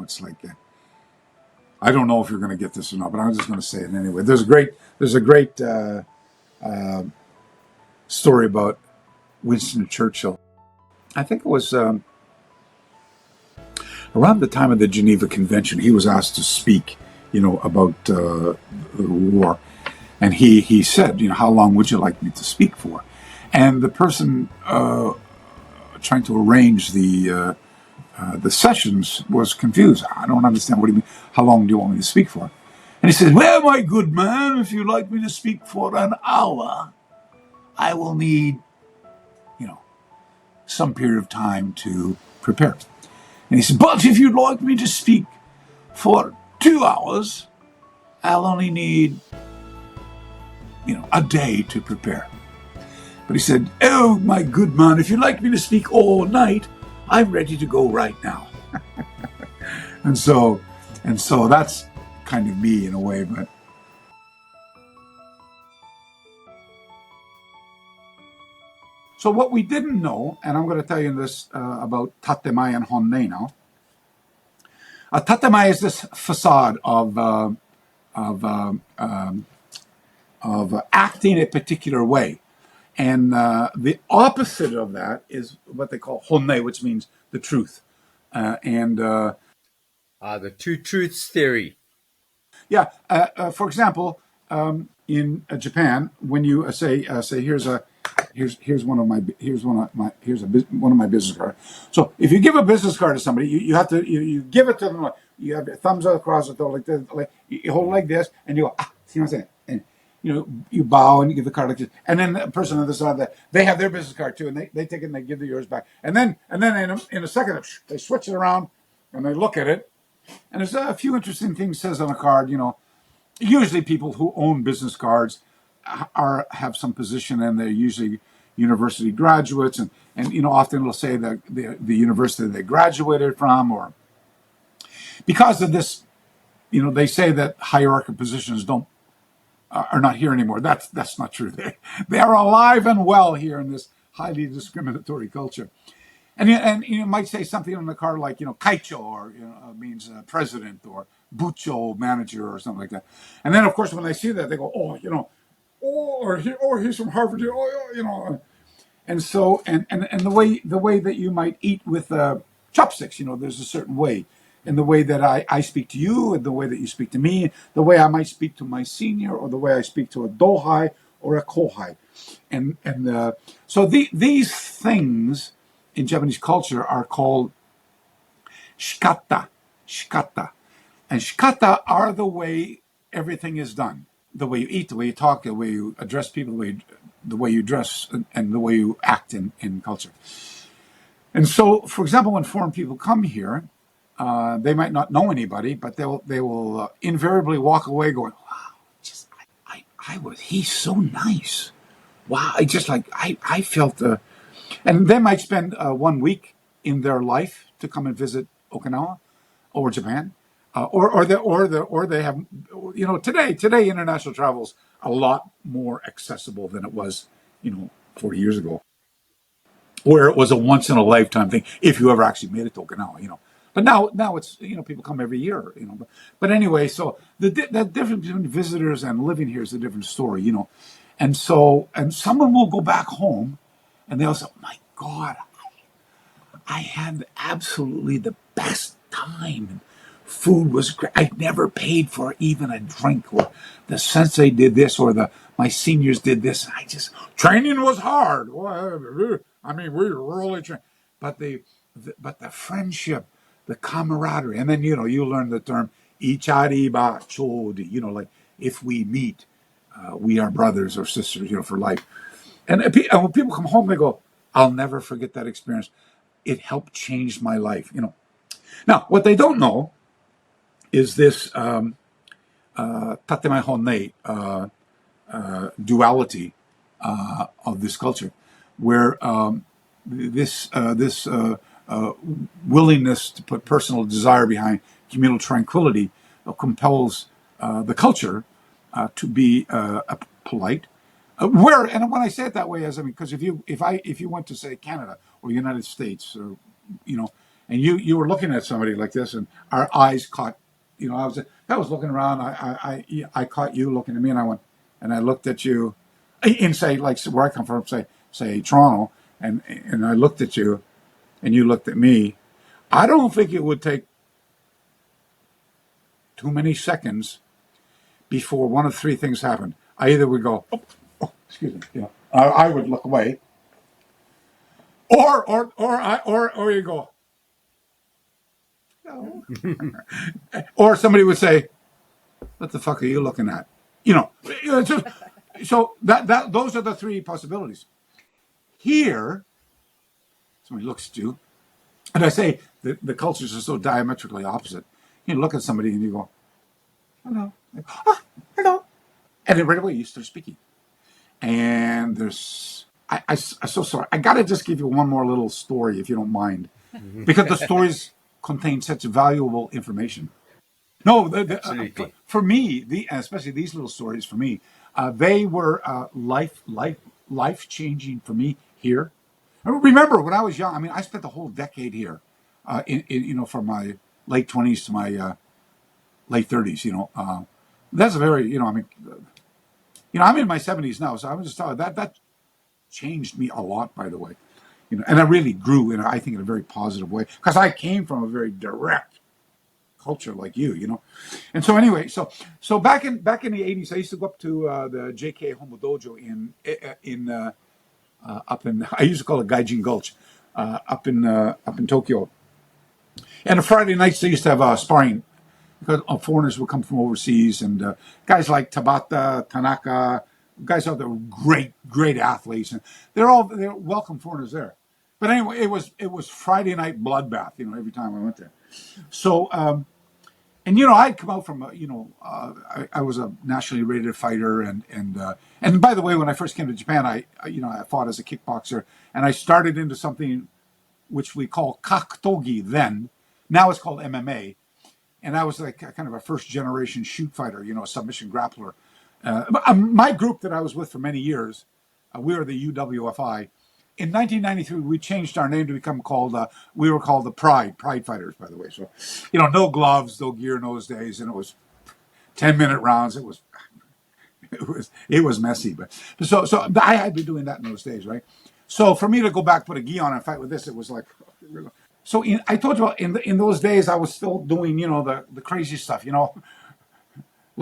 it's like, I don't know if you're going to get this or not, but I'm just going to say it anyway. There's a great story about Winston Churchill. I think it was around the time of the Geneva Convention. He was asked to speak, about the war, and he said, how long would you like me to speak for? And the person trying to arrange the sessions was confused. I don't understand. What do you mean? How long do you want me to speak for? And he says, well, my good man, if you'd like me to speak for an hour, I will need, some period of time to prepare. And he said, but if you'd like me to speak for 2 hours, I'll only need, a day to prepare. But he said, oh, my good man, if you'd like me to speak all night, I'm ready to go right now. and so that's kind of me in a way, but. So what we didn't know, and I'm going to tell you this about Tatemae and Honnei now. Tatemae is this facade of acting a particular way. And the opposite of that is what they call Honnei, which means the truth. The two truths theory. Yeah. For example, in Japan, when you say here's one of my business cards. So if you give a business card to somebody, you have to you give it to them. You have your thumbs across it, like this, like you hold it like this, and you go, see what I'm saying? And you bow and you give the card like this, and then the person on the side that they have their business card too, and they take it and they give the yours back, and then in a second they switch it around and they look at it, and there's a few interesting things says on a card. Usually people who own business cards have some position, and they're usually university graduates, and often it'll say that the university they graduated from, or because of this, they say that hierarchical positions are not here anymore. That's not true. They are alive and well here in this highly discriminatory culture. And you might say something on the card like, kaicho, or means president, or bucho, manager, or something like that. And then, of course, when they see that, they go, he's from Harvard, And so, and the way that you might eat with chopsticks, there's a certain way. And the way that I speak to you, and the way that you speak to me, the way I might speak to my senior, or the way I speak to a dohai or a kohai. So these things in Japanese culture are called shikata. And shikata are the way everything is done. The way you eat, the way you talk, the way you address people, the way you dress, and the way you act in culture. And so, for example, when foreign people come here, they might not know anybody, but they will invariably walk away going, wow, he's so nice. Wow, I felt and they might spend 1 week in their life to come and visit Okinawa or Japan, or they have, today international travel is a lot more accessible than it was 40 years ago, where it was a once in a lifetime thing if you ever actually made it to Okinawa. But now it's people come every year, But anyway, so the difference between visitors and living here is a different story, And someone will go back home, and they'll say, "My God, I had absolutely the best time. Food was great. I never paid for even a drink. Or the sensei did this, or my seniors did this. Training was hard. I mean, we really trained, but the friendship, the camaraderie, and then you learn the term ichariba chodi. Like if we meet, we are brothers or sisters. For life. And when people come home, they go, "I'll never forget that experience. It helped change my life." Now, what they don't know is this Tatemae Honnei duality of this culture, where this willingness to put personal desire behind communal tranquility compels the culture to be polite. And when I say it that way, because if you went to say Canada or United States, or and you were looking at somebody like this, and our eyes caught. I was looking around. I caught you looking at me, and I looked at you, in say like where I come from, say Toronto, and I looked at you, and you looked at me. I don't think it would take too many seconds before one of three things happened. I either would go, excuse me, I would look away, or you go, no. Or somebody would say, "What the fuck are you looking at?" It's just, so that those are the three possibilities. Here, somebody looks at you, and I say the cultures are so diametrically opposite. You look at somebody and you go, "Hello," hello, and then right away you start speaking. And I'm so sorry. I got to just give you one more little story, if you don't mind, because the stories contain such valuable information. No, Absolutely. for me, especially these little stories for me, they were life changing for me here. I remember when I was young. I mean, I spent the whole decade here, from my late 20s to my late 30s. That's a very I'm in my 70s now, so I was just telling you that changed me a lot, by the way. And I really grew I think in a very positive way, because I came from a very direct culture like you. And so anyway, so back in the 80s, I used to go up to the JK Homo Dojo in up in I used to call it Gaijin Gulch, up in Tokyo. And on Friday nights they used to have sparring, because foreigners would come from overseas, and guys like Tabata, Tanaka, guys out there were great athletes, and they're welcome foreigners there. But anyway, it was Friday night bloodbath, every time I went there. So, and I'd come out from I was a nationally rated fighter, and by the way, when I first came to Japan, I fought as a kickboxer, and I started into something which we call kaktogi then. Now it's called MMA. And I was like kind of a first generation shoot fighter, a submission grappler. My group that I was with for many years, we were the UWFI. In 1993, we changed our name to become we were called the Pride Fighters, by the way. So, no gloves, no gear in those days, and it was 10-minute rounds. It was messy, but so I had been doing that in those days, right? So for me to go back, put a gi on and fight with this, it was like. So I told you in those days I was still doing the crazy stuff,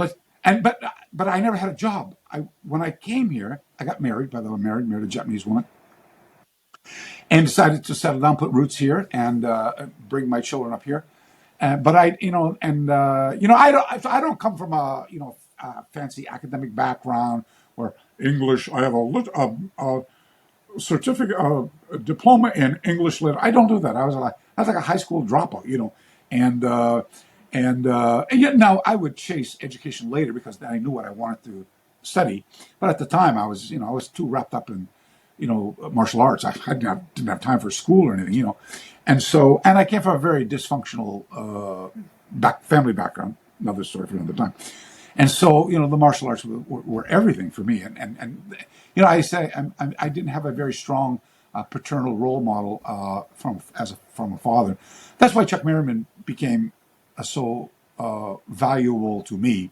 but I never had a job. When I came here, I got married. By the way, married a Japanese woman, and decided to settle down, put roots here, and bring my children up here. But I don't come from a fancy academic background or English. I have a certificate, a diploma in English lit. I don't do that. I was like a high school dropout, and and yet now I would chase education later because I knew what I wanted to study. But at the time, I was too wrapped up in martial arts. I didn't have time for school or anything, and I came from a very dysfunctional family background. Another story for another time. And so, the martial arts were everything for me. And I say I didn't have a very strong paternal role model from a father. That's why Chuck Merriman became so valuable to me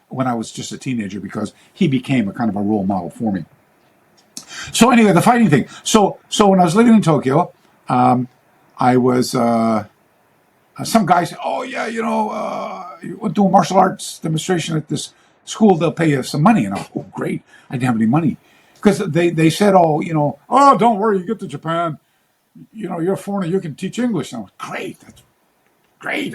when I was just a teenager, because he became a kind of a role model for me. So anyway, the fighting thing. So when I was living in Tokyo, I was. Some guy said, "Oh yeah, you want to do a martial arts demonstration at this school? They'll pay you some money." And I was, "Oh great!" I didn't have any money because they said, "Oh, oh don't worry, you get to Japan, you're a foreigner, you can teach English." And I was, "Great, that's great."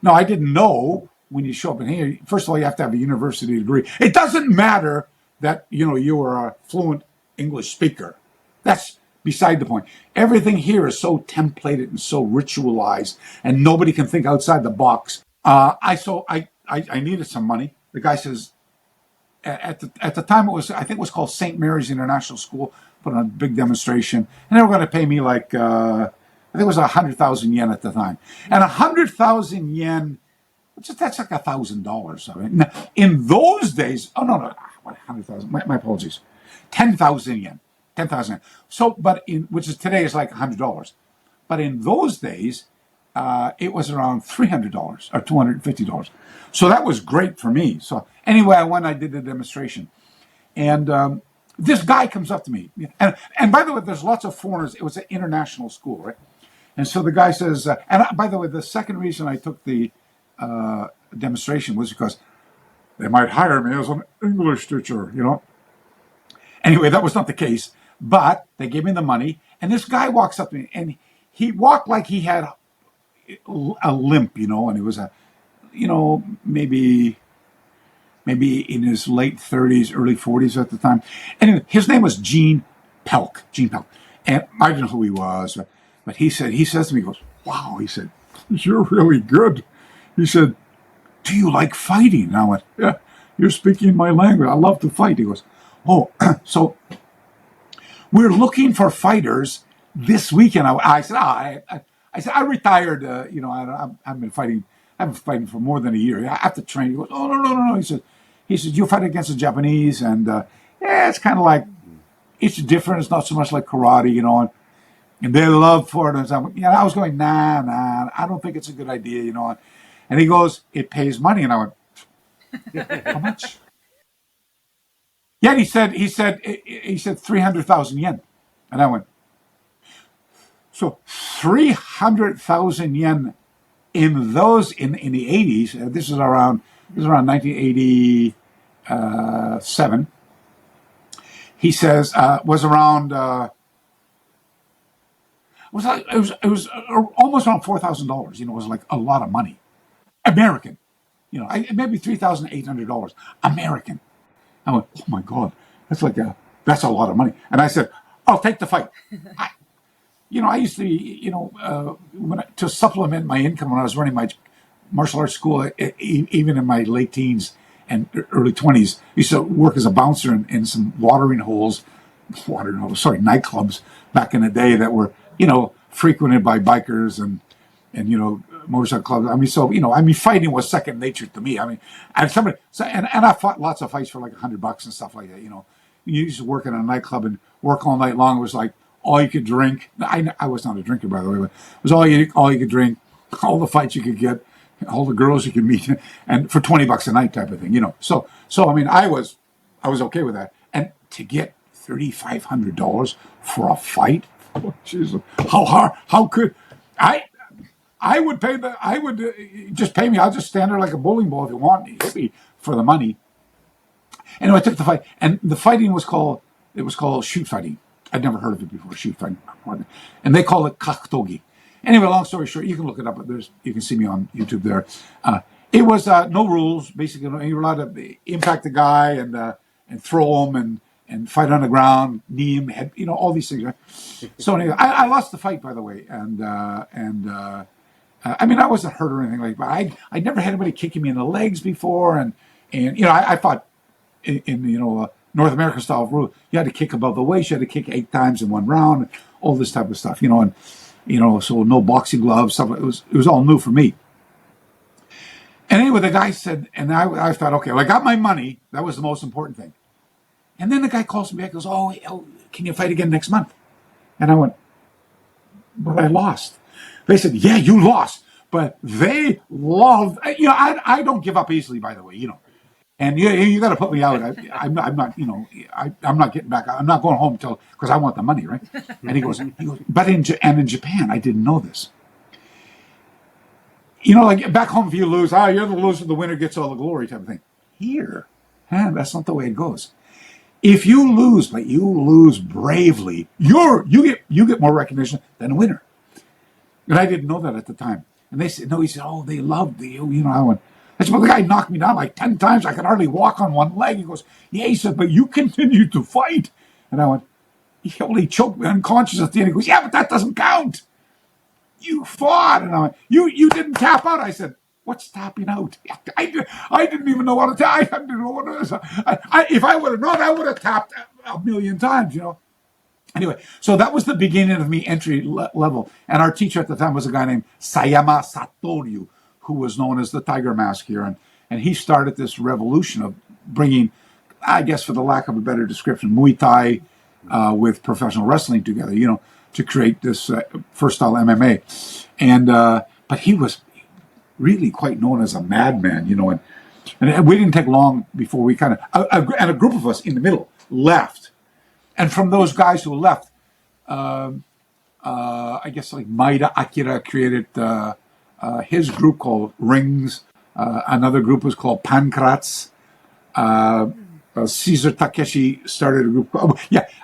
No, I didn't know when you show up in here. First of all, you have to have a university degree. It doesn't matter that you were a fluent English speaker. That's beside the point. Everything here is so templated and so ritualized, and nobody can think outside the box. I needed some money. The guy says, at the time I think it was called St. Mary's International School, put on a big demonstration, and they were going to pay me like I think it was 100,000 yen at the time, and 100,000 yen. That's like $1,000. I mean, in those days, oh no, 100,000. My apologies, 10,000 yen. 10,000. So, but which is today is like $100. But in those days, it was around $300 or $250. So that was great for me. So anyway, I did the demonstration. And this guy comes up to me. And by the way, there's lots of foreigners. It was an international school, right? And so the guy says, by the way, the second reason I took the demonstration was because they might hire me as an English teacher, Anyway, that was not the case. But they gave me the money. And this guy walks up to me, and he walked like he had a limp, and he was maybe in his late 30s, early 40s at the time. Anyway, his name was Gene Pelk. And I didn't know who he was, but he says to me, he goes, wow, he said, you're really good. He said, do you like fighting? And I went, yeah, you're speaking my language. I love to fight. He goes, oh, so we're looking for fighters this weekend. I said, I retired. I've been fighting. I've been fighting for more than a year. I have to train. He goes, oh no. He said, you fight against the Japanese, and it's kind of like it's different. It's not so much like karate, and they love for it. And I was going, nah, I don't think it's a good idea, And he goes, it pays money, and I went, how much? Yeah, and he said 300,000 yen, and I went, so 300,000 yen in the 80s. This is around 1987. He says was around it was almost around $4,000. It was like a lot of money, American. Maybe $3,800 American. I went, oh my God, that's a lot of money. And I said, I'll take the fight. I used to be, to supplement my income when I was running my martial arts school, even in my late teens and early 20s, I used to work as a bouncer in some nightclubs back in the day that were, frequented by bikers and motorcycle clubs. Fighting was second nature to me. And I fought lots of fights for like $100 and stuff like that. You used to work in a nightclub and work all night long. It was like all you could drink. I was not a drinker, by the way, but it was all you could drink, all the fights you could get, all the girls you could meet, and for $20 a night type of thing. So I was okay with that. And to get $3,500 for a fight, oh, Jesus, how hard? How could I would pay just pay me. I'll just stand there like a bowling ball if you want. Hit me for the money. Anyway, I took the fight, and the fighting was called shoot fighting. I'd never heard of it before, shoot fighting, and they call it kaktogi. Anyway, long story short, you can look it up. You can see me on YouTube there. It was no rules. Basically, you were allowed to impact the guy and throw him and fight on the ground, knee him, head, all these things. Right? So anyway, I lost the fight, by the way, and I wasn't hurt or anything like that. I never had anybody kicking me in the legs before, and I fought in North American style rule. You had to kick above the waist. You had to kick 8 times in one round. All this type of stuff, so no boxing gloves. Stuff. It was all new for me. And anyway, the guy said, and I thought, okay, well, I got my money. That was the most important thing. And then the guy calls me back. Goes, oh, can you fight again next month? And I went, but I lost. They said, yeah, you lost, but they loved. I don't give up easily, by the way. And you got to put me out. I'm not. I'm not getting back. I'm not going home because I want the money, right? And he goes, but in Japan, I didn't know this. Like back home, if you lose, you're the loser, the winner gets all the glory, type of thing. Here, that's not the way it goes. If you lose, but you lose bravely, you get more recognition than a winner. And I didn't know that at the time. And they said, no, he said, oh, they loved you. I went, I said, well, the guy knocked me down like 10 times. I could hardly walk on one leg. He goes, yeah, he said, but you continued to fight. And I went, he only choked me unconscious at the end. He goes, yeah, but that doesn't count. You fought. And I went, you didn't tap out. I said, what's tapping out? I didn't even know what to tap. I didn't know what it was. If I would have known, I would have tapped a million times, Anyway, so that was the beginning of me entry level. And our teacher at the time was a guy named Sayama Satoryu, who was known as the Tiger Mask here. And he started this revolution of bringing, I guess for the lack of a better description, Muay Thai with professional wrestling together, to to create this first style MMA. And but he was really quite known as a madman, and we didn't take long before we kind of and a group of us in the middle left. And from those guys who left, I guess like Maida Akira created his group called Rings. Another group was called Pankratz. Caesar Takeshi started a group.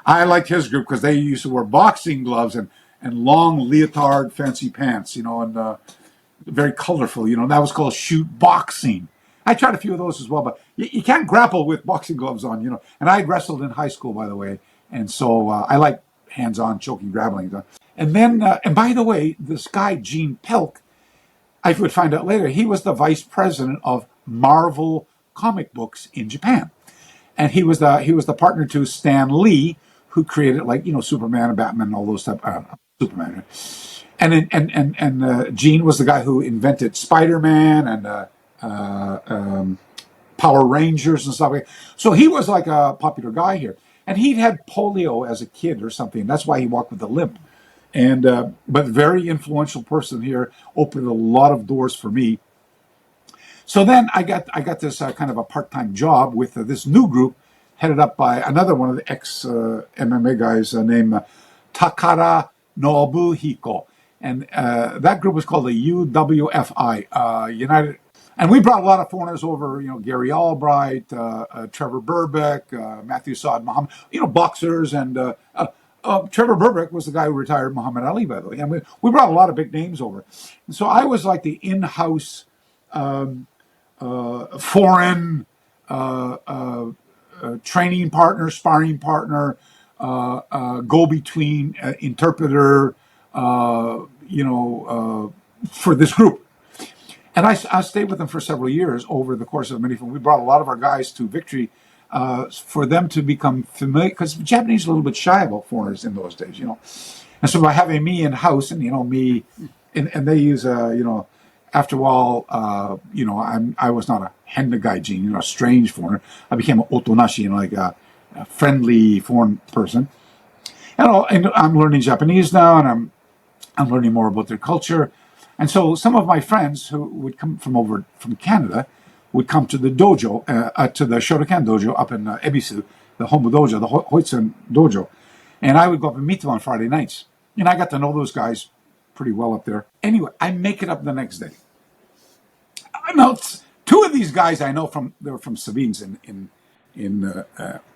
I liked his group because they used to wear boxing gloves and long leotard fancy pants, and very colorful. That was called shoot boxing. I tried a few of those as well, but you can't grapple with boxing gloves on, And I wrestled in high school, by the way, and so I like hands-on choking, grappling. And then, and by the way, this guy Gene Pelk, I would find out later, he was the vice president of Marvel comic books in Japan, and he was the partner to Stan Lee, who created Superman and Batman and all those stuff. Superman, and Gene was the guy who invented Spider-Man and Power Rangers and stuff like that. So he was like a popular guy here, and he'd had polio as a kid or something. That's why he walked with a limp. And but very influential person here, opened a lot of doors for me. So then I got this kind of a part-time job with this new group headed up by another one of the ex MMA guys named Takara Nobuhiko, and that group was called the UWFI, United. And we brought a lot of foreigners over, Gary Albright, Trevor Burbeck, Matthew Saad Muhammad, boxers, and Trevor Burbeck was the guy who retired Muhammad Ali, by the way. And we brought a lot of big names over. And so I was like the in-house foreign training partner, sparring partner, go-between, interpreter, for this group. And I stayed with them for several years over the course of many. We brought a lot of our guys to Victory for them to become familiar, because the Japanese are a little bit shy about foreigners in those days, And so by having me in house and me, and they use after a while, I was not a Henda gaijin, a strange foreigner. I became an otonashi, like a friendly foreign person. And I'm learning Japanese now, and I'm learning more about their culture. And so some of my friends who would come from Canada would come to the dojo, to the Shotokan dojo up in Ebisu, the Homu dojo, the Hoitsun dojo. And I would go up and meet them on Friday nights. And I got to know those guys pretty well up there. Anyway, I make it up the next day. Now, two of these guys I know they were from Sabine's in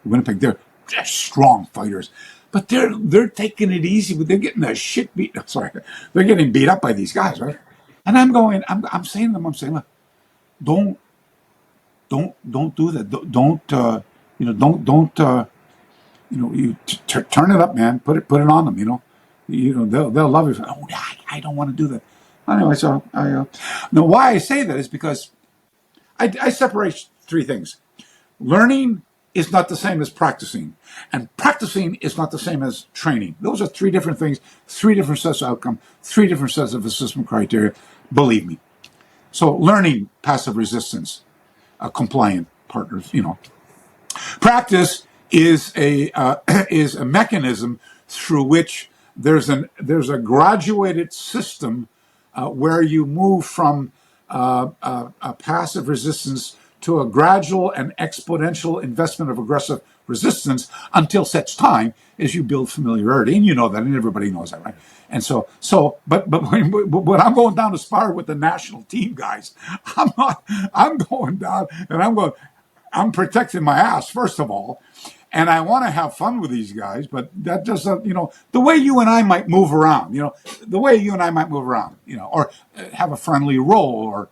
Winnipeg. They're strong fighters. But they're taking it easy. They're getting the shit beat. Sorry, they're getting beat up by these guys, right? And I'm saying to them, look, don't do that. Turn it up, man. Put it on them. They'll love it. Oh, I don't want to do that. Anyway, so now why I say that is because I separate three things. Learning is not the same as practicing, and practicing is not the same as training. Those are three different things, three different sets of outcome, three different sets of assessment criteria. Believe me. So learning, passive resistance, compliant partners. Practice is a mechanism through which there's a graduated system where you move from a passive resistance to a gradual and exponential investment of aggressive resistance until such time as you build familiarity. And you know that, and everybody knows that, right? And but when I'm going down to spar with the national team guys, I'm going down and I'm protecting my ass, first of all. And I want to have fun with these guys, but that doesn't, the way you and I might move around, or have a friendly roll, or,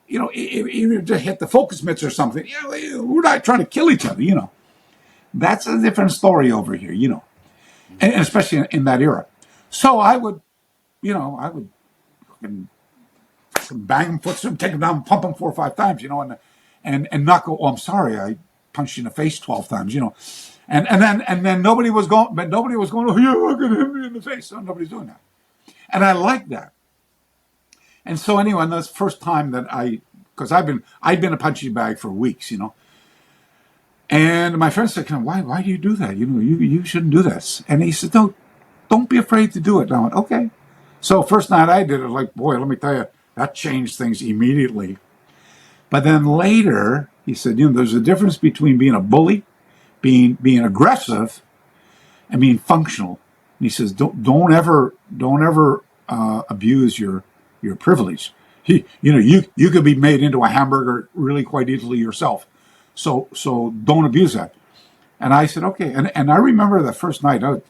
even to hit the focus mitts or something. We're not trying to kill each other, That's a different story over here, and especially in that era. So I would bang them, foot, take them down, pump them 4 or 5 times, and not go, oh, I'm sorry, I punched you in the face 12 times, and then nobody was going, oh, you're going to hit me in the face. So nobody's doing that. And I like that. And so anyway, that's the first time that because I'd been a punching bag for weeks, And my friend said, why do you do that? You shouldn't do this. And he said, no, Don't be afraid to do it. And I went, okay. So first night I did it, like, boy, let me tell you, that changed things immediately. But then later, he said, there's a difference between being a bully, being aggressive, and being functional. And he says, don't ever abuse your privilege. You could be made into a hamburger really quite easily yourself. So don't abuse that. And I said, okay. And I remember the first night I was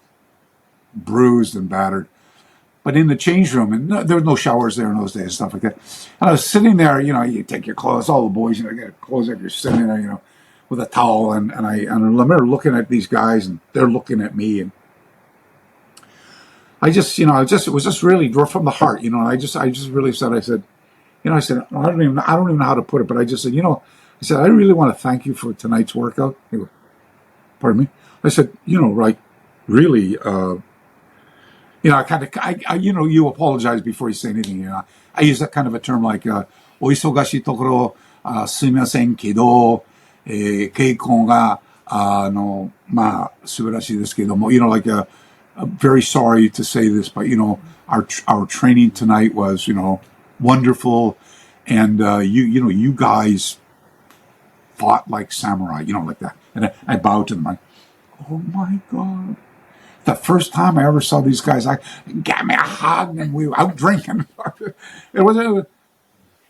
bruised and battered. But in the change room, and there were no showers there in those days and stuff like that. And I was sitting there, you take your clothes, all the boys, get clothes up, you're sitting there, with a towel. And I remember looking at these guys and they're looking at me. And it was just really from the heart, I just really said, I said, I don't even know how to put it, but I just said, I really want to thank you for tonight's workout. He goes, pardon me? I said, really, I kind of, you apologize before you say anything. I use that kind of a term like, お忙しいところ、すみませんけど、稽古が、素晴らしいですけども, like, I'm very sorry to say this, but, our training tonight was, wonderful. And, you guys fought like samurai, like that. And I bowed to them. Like, oh my God. The first time I ever saw these guys, I got me a hug and we were out drinking.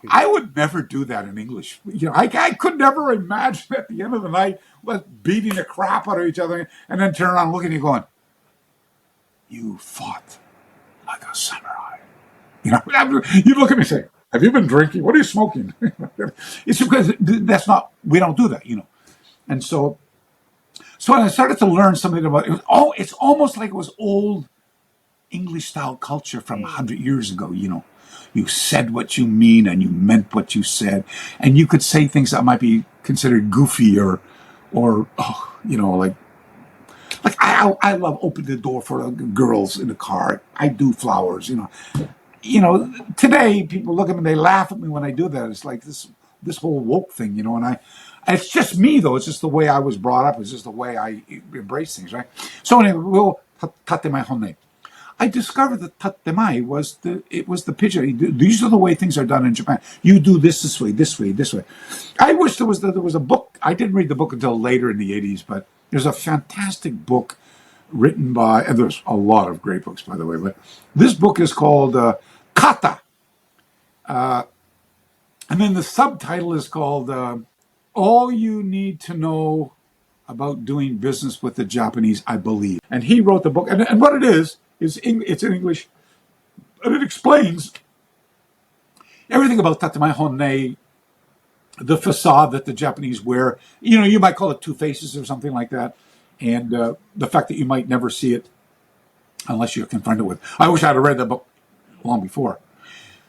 I would never do that in English. I could never imagine at the end of the night us beating the crap out of each other and then turn around and look at you going, you fought like a samurai. You look at me and say, have you been drinking? What are you smoking? It's because we don't do that, And so I started to learn something about it. It's almost like it was old English style culture from 100 years ago, You said what you mean and you meant what you said. And you could say things that might be considered goofy or like I love opening the door for girls in the car. I do flowers, Today people look at me and they laugh at me when I do that. It's like this whole woke thing, and it's just me though. It's just the way I was brought up. It's just the way I embrace things, right? So anyway, we'll tatemai honne. I discovered that tatemai was the picture. These are the way things are done in Japan. You do this way, this way, this way. I wish there was a book. I didn't read the book until later in the 80s, but there's a fantastic book written by, and there's a lot of great books, by the way, but this book is called Kata. And then the subtitle is called All You Need to Know About Doing Business with the Japanese, I Believe. And he wrote the book. And what it is it's in English. And it explains everything about tatemai honne, the facade that the Japanese wear. You might call it two faces or something like that. And the fact that you might never see it unless you're confronted with. I wish I'd have read that book long before.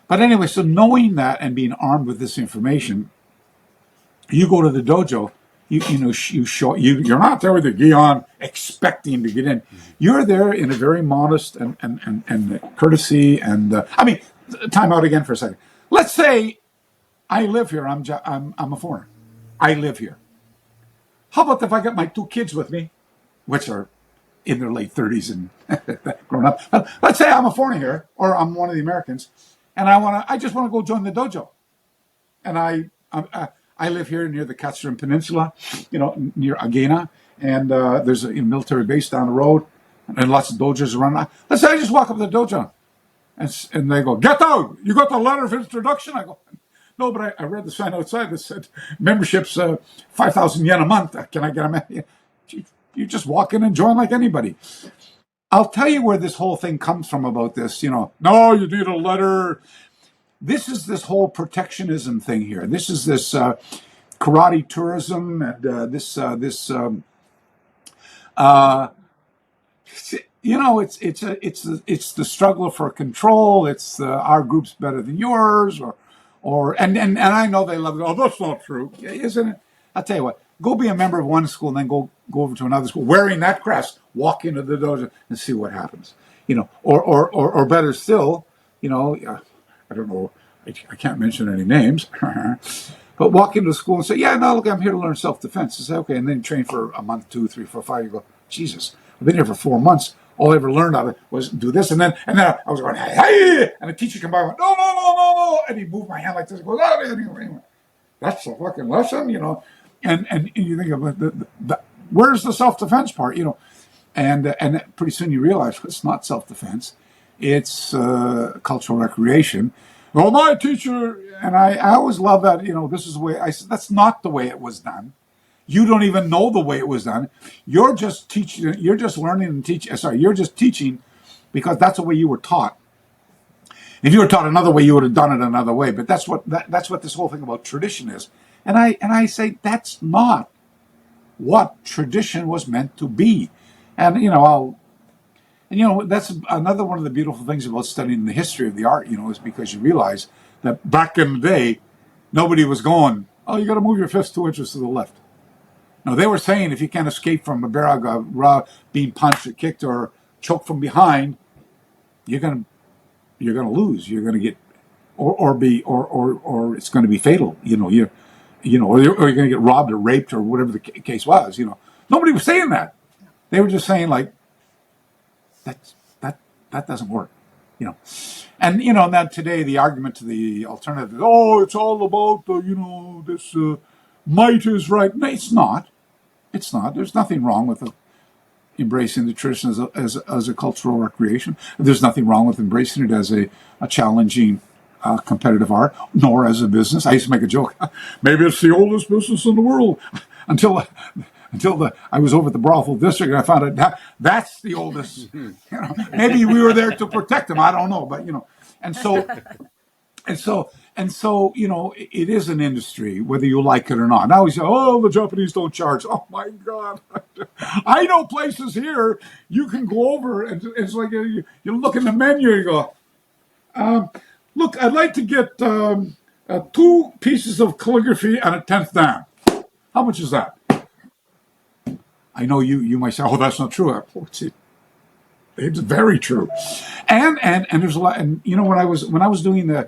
But anyway, so knowing that and being armed with this information, you go to the dojo. You're not there with the gi on expecting to get in. You're there in a very modest and courtesy and time out again for a second. Let's say I live here. I'm a foreigner. I live here. How about if I got my two kids with me, which are in their late 30s and grown up? Let's say I'm a foreigner here, or I'm one of the Americans. And I just want to go join the dojo. And I live here near the Katsurin Peninsula, near Agena. And there's a military base down the road and lots of dojos around. Let's say I just walk up to the dojo. And they go, get out! You got the letter of introduction? I go, no, but I read the sign outside that said membership's 5,000 yen a month. Can I get a man? You just walk in and join like anybody. I'll tell you where this whole thing comes from about this. No, you need a letter. This is this whole protectionism thing here. This is this karate tourism and it's the struggle for control. It's our group's better than yours, and I know they love it. Oh, that's not true, isn't it? I'll tell you what. Go be a member of one school and then go over to another school wearing that crest. Walk into the dojo and see what happens. Or better still, I don't know. I can't mention any names, but walk into the school and say, "Yeah, no, look, I'm here to learn self-defense." And say, "Okay," and then train for a month, 2, 3, 4, 5. You go, Jesus, I've been here for 4 months. all I ever learned of it was do this, and then I was going, hey, and the teacher came by and went, no, no, no, no, no, and he moved my hand like this, and goes, oh, anyway, that's a fucking lesson, and you think of where's the self-defense part, and pretty soon you realize it's not self-defense, it's cultural recreation. Well, my teacher, and I always love that, this is the way, I said, that's not the way it was done. You don't even know the way it was done. You're just teaching, you're just learning and teaching, you're just teaching because that's the way you were taught. If you were taught another way, you would have done it another way. But that's what this whole thing about tradition is. And I say that's not what tradition was meant to be. And that's another one of the beautiful things about studying the history of the art, is because you realize that back in the day, nobody was going, oh, you got to move your fist 2 inches to the left. No, they were saying if you can't escape from a barrage being punched or kicked or choked from behind, you're gonna lose. You're gonna get or it's gonna be fatal. Or you're gonna get robbed or raped or whatever the case was. Nobody was saying that. They were just saying like that doesn't work. And now today the argument to the alternative is, oh, it's all about this might is right. No, it's not. It's not. There's nothing wrong with embracing the tradition as a cultural recreation. There's nothing wrong with embracing it as a challenging competitive art, nor as a business. I used to make a joke. Maybe it's the oldest business in the world until I was over at the brothel district and I found out that's the oldest. Maybe we were there to protect them. I don't know, but and so it is an industry, whether you like it or not. Now we say, oh, the Japanese don't charge. Oh my God. I know places here you can go over and it's like you look in the menu and you go, look, I'd like to get 2 pieces of calligraphy and a 10th dan. How much is that? I know you might say, oh, that's not true. It's very true, and there's a lot. And when I was doing the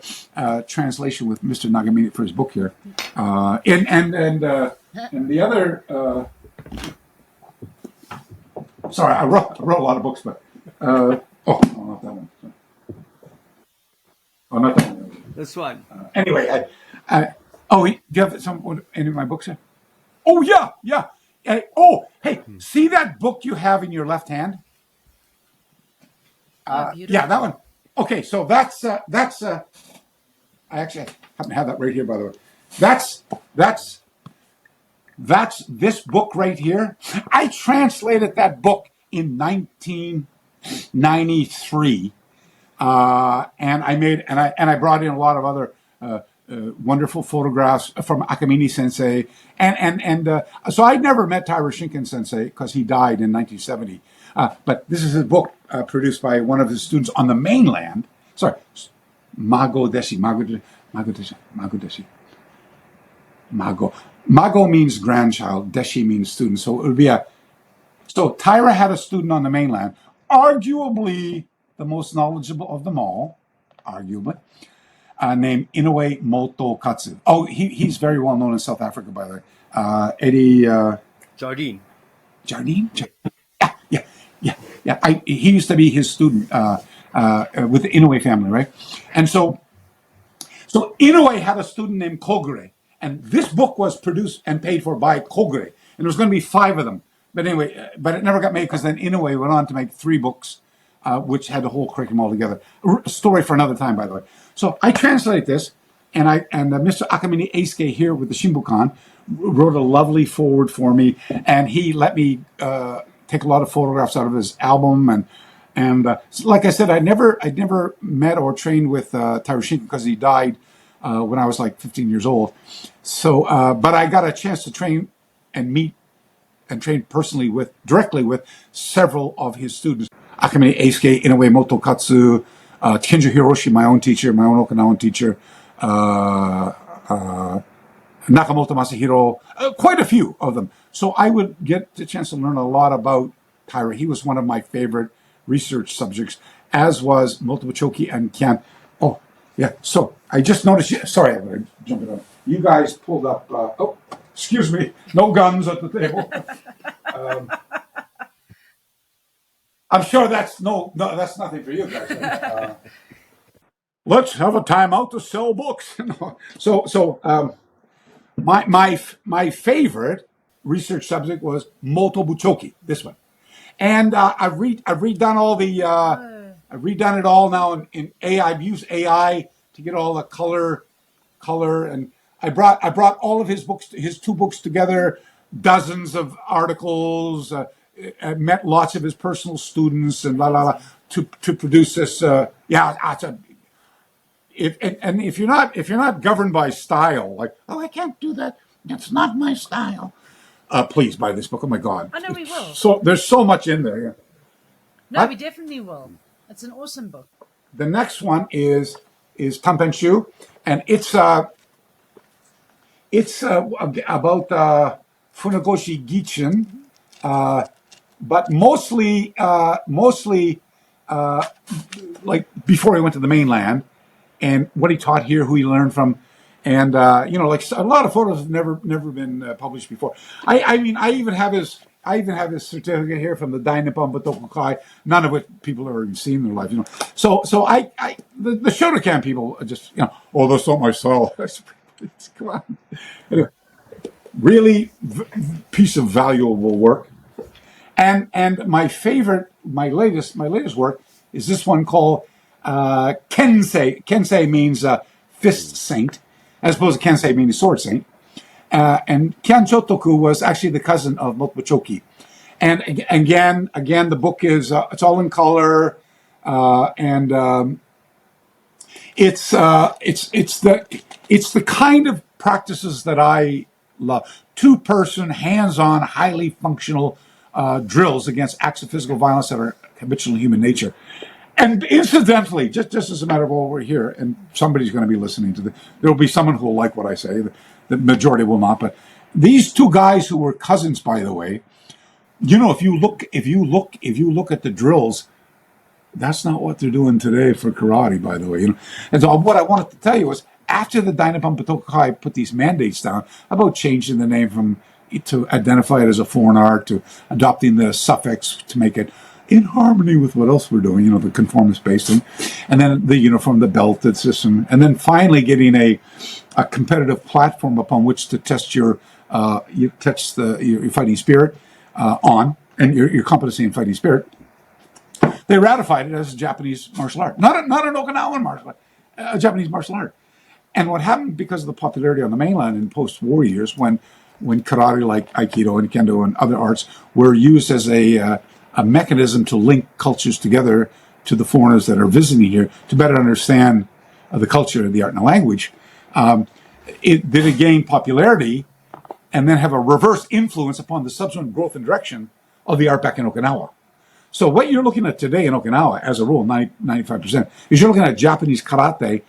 translation with Mr. Nagamine for his book here, and the other. Sorry, I wrote a lot of books, but not that one. Oh, not that one. This one. Anyway, do you have any of my books here? Oh yeah. Hey, see that book you have in your left hand? Yeah, that one. Okay, so that's I actually happen to have that right here, by the way. That's this book right here. I translated that book in 1993, and I brought in a lot of other wonderful photographs from Akamine Sensei, and so I'd never met Taira Shinken Sensei because he died in 1970. But this is a book produced by one of his students on the mainland. Sorry, Mago Deshi. Mago means grandchild. Deshi means student. So it would be So Taira had a student on the mainland, arguably the most knowledgeable of them all, arguably, named Inoue Moto Katsu. Oh, he's very well known in South Africa, by the way. Eddie Jardine. Jardine? Yeah. He used to be his student with the Inoue family, right? And so Inoue had a student named Kogure, and this book was produced and paid for by Kogure, and there was going to be 5 of them. But anyway, but it never got made because then Inoue went on to make 3 books, which had the whole curriculum all together. A story for another time, by the way. So I translate this, and Mr. Akamine Eisuke here with the Shimbukan wrote a lovely foreword for me, and he let me take a lot of photographs out of his album, and like I said, I never met or trained with Taira Shinken because he died when I was like 15 years old. So, but I got a chance to train and meet and train directly with several of his students. Akamine Eisuke, Inoue Moto Katsu, Kenji Hiroshi, my own Okinawan teacher, Nakamoto Masahiro, quite a few of them. So I would get the chance to learn a lot about Taira. He was one of my favorite research subjects, as was Motobuchoki and Kyan. Oh, yeah. So I just noticed. Sorry, I'm going to jump it on. You guys pulled up. Excuse me. No guns at the table. I'm sure that's that's nothing for you guys. Let's have a timeout to sell books. My favorite research subject was motobuchoki. This one, and I've redone all the I've redone it all now in AI. I've used AI to get all the color, and I brought all of his books, his two books together, dozens of articles. I met lots of his personal students and to produce this. It's a if you're not governed by style, like, oh, I can't do that, it's not my style. Please buy this book. Oh my God! Oh, no, we will. So there's so much in there. Yeah. No, we definitely will. It's an awesome book. The next one is Tanpenshu, and it's about Funakoshi Gichin, but mostly like before he went to the mainland, and what he taught here, who he learned from, and like a lot of photos have never been published before. I mean, I even have his certificate here from the Dai Nippon Butokukai, none of which people have even seen in their life. So the Shotokan people are just oh, that's not my style. Come on, anyway, really piece of valuable work. And my latest work is this one called Kensei. Kensei means fist saint, as opposed to Kensei meaning sword saint. And Kyan Chotoku was actually the cousin of Motobuchoki. And again, the book is it's all in color, and it's the kind of practices that I love. 2-person, hands-on, highly functional drills against acts of physical violence that are habitual human nature. And incidentally, just as a matter of all, we're here, and somebody's going to be listening to this. There will be someone who will like what I say. The majority will not. But these two guys who were cousins, by the way, if you look at the drills, that's not what they're doing today for karate, by the way. And so what I wanted to tell you was, after the Dai Nippon Butokukai put these mandates down about changing the name to identify it as a foreign art, to adopting the suffix to make it in harmony with what else we're doing, the conformist based, and then the uniform, the belted system, and then finally getting a competitive platform upon which to test your fighting spirit on, and your competency in fighting spirit. They ratified it as a Japanese martial art, not an Okinawan martial art, a Japanese martial art. And what happened, because of the popularity on the mainland in post-war years, when karate, like Aikido and Kendo and other arts, were used as a mechanism to link cultures together to the foreigners that are visiting here to better understand the culture, the art, and the language, it gain popularity and then have a reverse influence upon the subsequent growth and direction of the art back in Okinawa. So what you're looking at today in Okinawa, as a rule, 95%, is you're looking at Japanese karate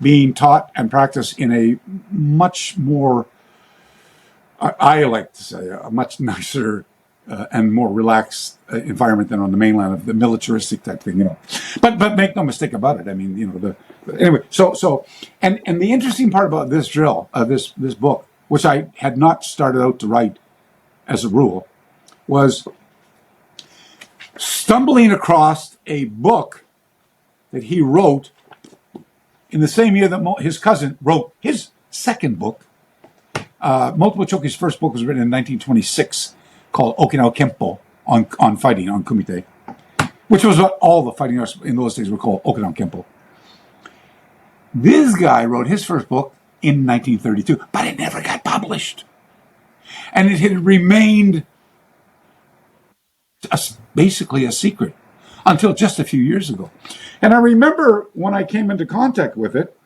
being taught and practiced in a much more, I like to say, a much nicer and more relaxed environment than on the mainland of the militaristic type thing, But make no mistake about it. I mean, anyway. So and the interesting part about this drill, this book, which I had not started out to write as a rule, was stumbling across a book that he wrote in the same year that his cousin wrote his second book. Motobuchoki's first book was written in 1926, called Okinawa Kempo, on fighting, on kumite, which was what all the fighting arts in those days were called, Okinawa Kempo. This guy wrote his first book in 1932, but it never got published. And it had remained basically a secret until just a few years ago. And I remember when I came into contact with it,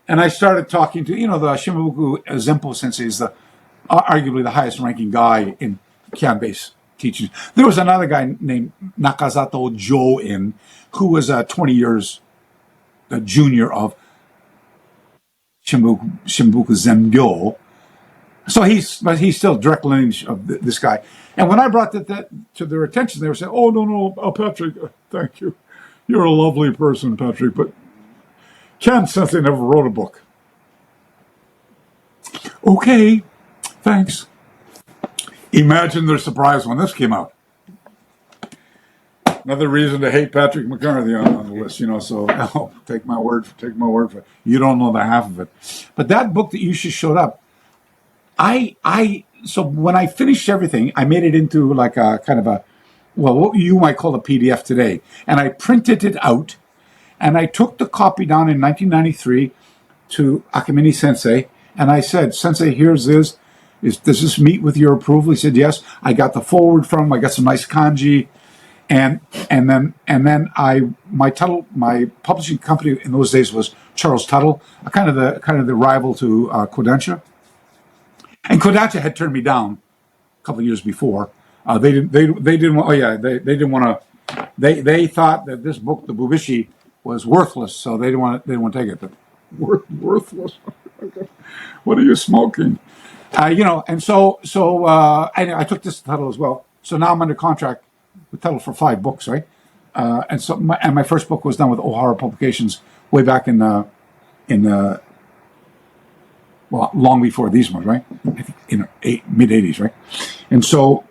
and I started talking to, the Shimabuku Zempo Sensei is arguably the highest ranking guy in Kyan-based teaching. There was another guy named Nakazato Jo-in, who was 20 years a junior of Shimabuku Zembyo. So he's still direct lineage of this guy. And when I brought that to their attention, they were saying, "Oh no, Patrick, thank you. You're a lovely person, Patrick, but Ken Sensei never wrote a book." Okay, thanks. Imagine their surprise when this came out. Another reason to hate Patrick McCarthy on the list, So take my word for it. You don't know the half of it. But that book that you just showed up, so when I finished everything, I made it into like a kind of what you might call a PDF today, and I printed it out, and I took the copy down in 1993 to Akamine Sensei, and I said, Sensei, here's this. Does this meet with your approval? He said, yes. I got the forward from him. I got some nice kanji. And then my publishing company in those days was Charles Tuttle, kind of the rival to Kodansha. And Kodansha had turned me down a couple of years before. They didn't want to. They thought that this book, the Bubishi, was worthless, so they didn't want to take it. But worthless. What are you smoking? And so I took this title as well. So now I'm under contract with Tuttle for 5 books, right? And my first book was done with O'Hara Publications way back in long before these ones, right? I think in mid '80s, right? And so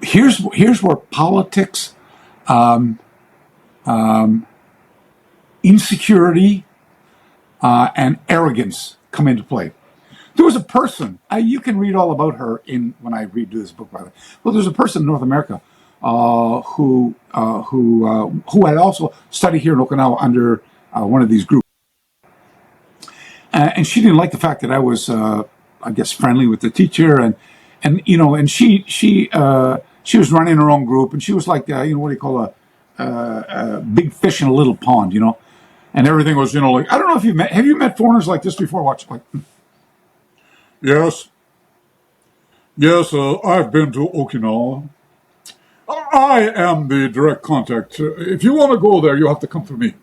here's where politics, insecurity, and arrogance come into play. There was a person, you can read all about her when I redo this book, by the way. Well, there's a person in North America who had also studied here in Okinawa under one of these groups. And she didn't like the fact that I was, I guess, friendly with the teacher, and she was running her own group, and she was like, what do you call a big fish in a little pond, and everything was, like, I don't know if have you met foreigners like this before? Watch, like, yes, I've been to Okinawa. I am the direct contact. If you want to go there, you have to come through me.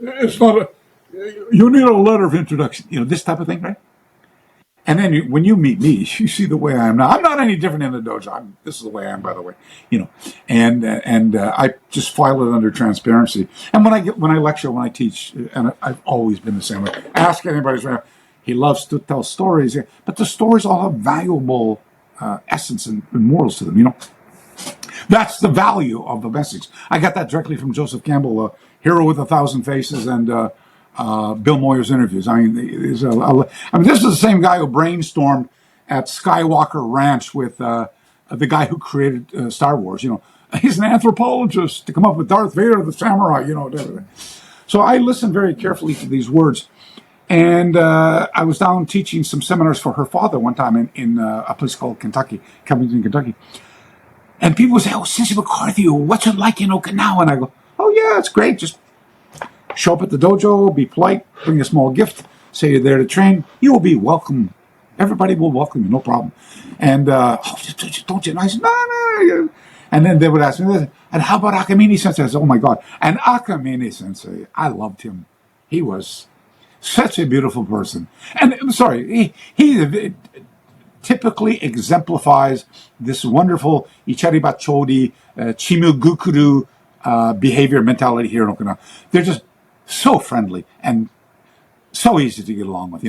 It's not you need a letter of introduction, this type of thing, right? And then when you meet me, you see the way I am now. I'm not any different in the dojo. This is the way I am, by the way, And I just file it under transparency. And when I lecture, when I teach, and I've always been the same way. Ask anybody's right. He loves to tell stories, but the stories all have valuable essence and morals to them. That's the value of the message. I got that directly from Joseph Campbell, Hero with 1,000 Faces, and Bill Moyer's interviews. I mean, this is the same guy who brainstormed at Skywalker Ranch with the guy who created Star Wars. He's an anthropologist to come up with Darth Vader, the samurai. So I listened very carefully to these words, and I was down teaching some seminars for her father one time in a place called Covington, Kentucky. And people would say, "Oh, Sensei McCarthy, what's it like in Okinawa?" And I go, "Oh yeah, it's great. Just show up at the dojo, be polite, bring a small gift, say you're there to train. You will be welcome. Everybody will welcome you, no problem." And don't you? And I said, no. And then they would ask me, "And how about Akamine Sensei?" I said, "Oh my God!" And Akamine Sensei, I loved him. He was such a beautiful person. And I'm sorry, he typically exemplifies this wonderful Ichariba Chodi, Chimu Gukuru behavior mentality here in Okinawa. They're just so friendly and so easy to get along with,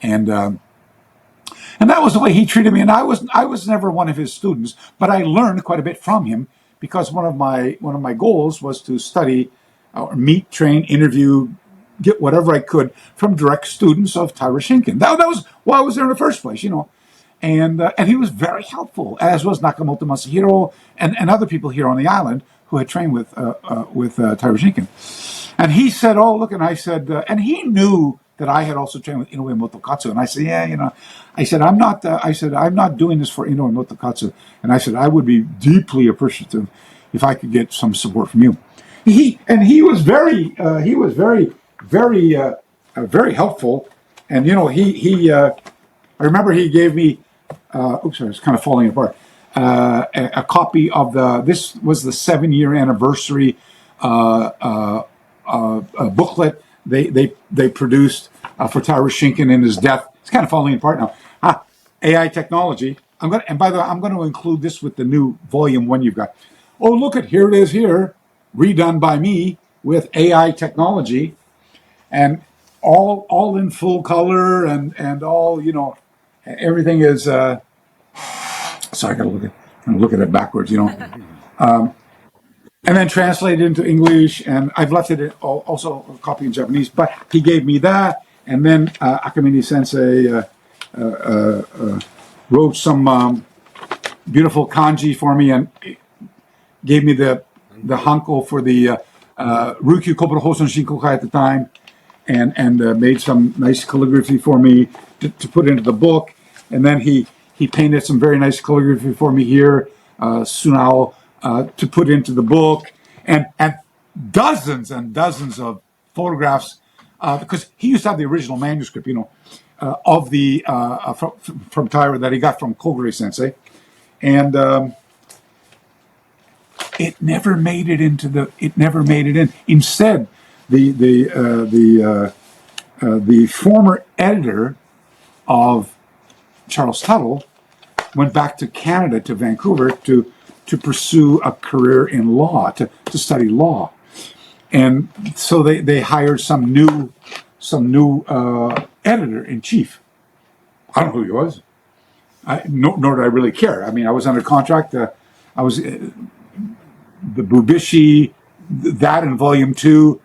and that was the way he treated me. And I was never one of his students, but I learned quite a bit from him because one of my goals was to study, or meet, train, interview, get whatever I could from direct students of Taira Shinken. That was why I was there in the first place, And he was very helpful, as was Nakamoto Masahiro and other people here on the island who had trained with Taira Shinken. And he said, "Oh, look," and I said, and he knew that I had also trained with Inoue Motokatsu. And I said, "Yeah, I said, I'm not doing this for Inoue Motokatsu." And I said, "I would be deeply appreciative if I could get some support from you." He was very, very helpful. And, I remember he gave me, oops, sorry, it's kind of falling apart, a copy of this was the 7-year anniversary booklet they produced for Taira Shinken in his death. It's kind of falling apart now. AI technology. And by the way, I'm going to include this with the new volume 1 you've got. Oh, look at here it is here, redone by me with AI technology, and all in full color and all, everything is. So I got to look at it backwards, and then translated into English, and I've left it also a copy in Japanese. But he gave me that, and then Akamine Sensei wrote some beautiful kanji for me, and gave me the hanko for the Ryukyu Kopuro Hoson Shinkokai at the time, and made some nice calligraphy for me to put into the book. And then he painted some very nice calligraphy for me here, Sunao, to put into the book, and dozens and dozens of photographs, because he used to have the original manuscript, of the from Taira that he got from Kogure Sensei, and it never made it into the. It never made it in. Instead, the former editor of Charles Tuttle went back to Canada, to Vancouver, to pursue a career in law, to study law, and so they hired some new editor in chief. I don't know who he was. Nor did I really care. I mean, I was under contract. I was the Bubishi, that in Volume 2,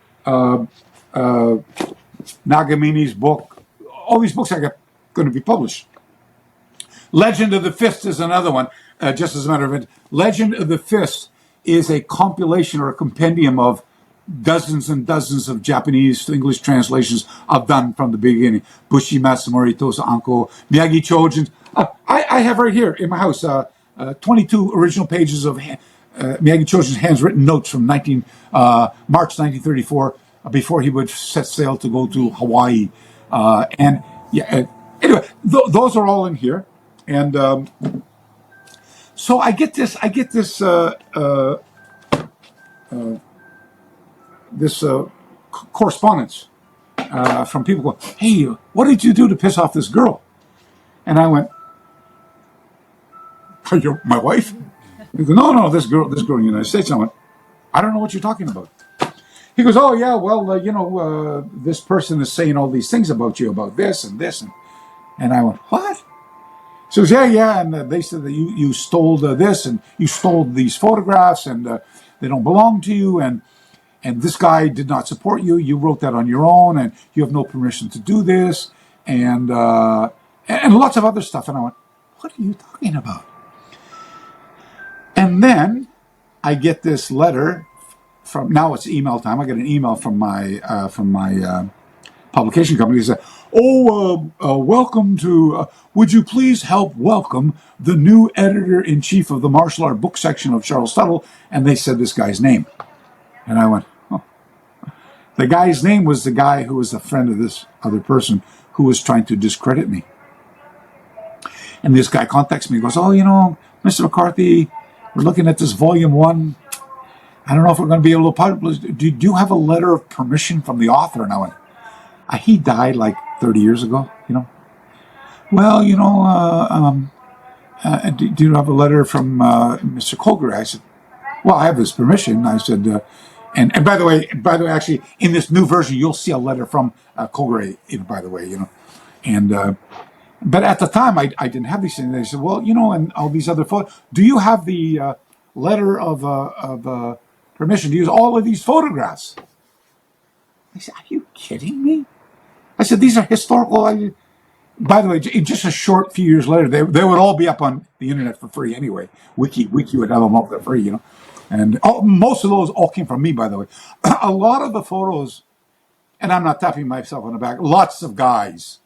Nagamini's book. All these books I got going to be published. Legend of the Fist is another one. Just as a matter of fact, Legend of the Fist is a compilation or a compendium of dozens and dozens of Japanese to English translations I've done from the beginning. Bushi Matsumori, Tosa Anko, Miyagi Chojin. I have right here in my house 22 original pages of Miyagi Chojin's handwritten notes from March 1934, before he would set sail to go to Hawaii. Anyway, those are all in here. And so I get this correspondence from people going, "Hey, what did you do to piss off this girl?" And I went, "You're my wife?" He goes, "No, this girl in the United States." And I went, "I don't know what you're talking about." He goes, "Oh yeah, well, this person is saying all these things about you, about this and this," and I went, "What?" So he goes, yeah, and they said that you stole this, and you stole these photographs, and they don't belong to you, and this guy did not support you. You wrote that on your own, and you have no permission to do this, and lots of other stuff. And I went, "What are you talking about?" And then I get this letter from, now it's email time. I get an email from my publication company. He said, welcome to, would you please help welcome the new editor-in-chief of the martial art book section of Charles Tuttle? And they said this guy's name. And I went, oh. The guy's name was the guy who was a friend of this other person who was trying to discredit me. And this guy contacts me and goes, "Oh, Mr. McCarthy, we're looking at this volume 1. I don't know if we're going to be able to publish. Do you have a letter of permission from the author?" And I went, he died like 30 years ago, Well, do you have a letter from Mr. Kogure? I said, "Well, I have this permission." I said, and by the way, actually, in this new version, you'll see a letter from Kogure, by the way, And but at the time, I didn't have these things. They said, "Well, and all these other photos. Do you have the letter of permission to use all of these photographs?" I said, "Are you kidding me?" I said, "These are historical." By the way, just a short few years later, they would all be up on the internet for free anyway. Wiki would have them up for free, And most of those all came from me, by the way. A lot of the photos, and I'm not tapping myself on the back, lots of guys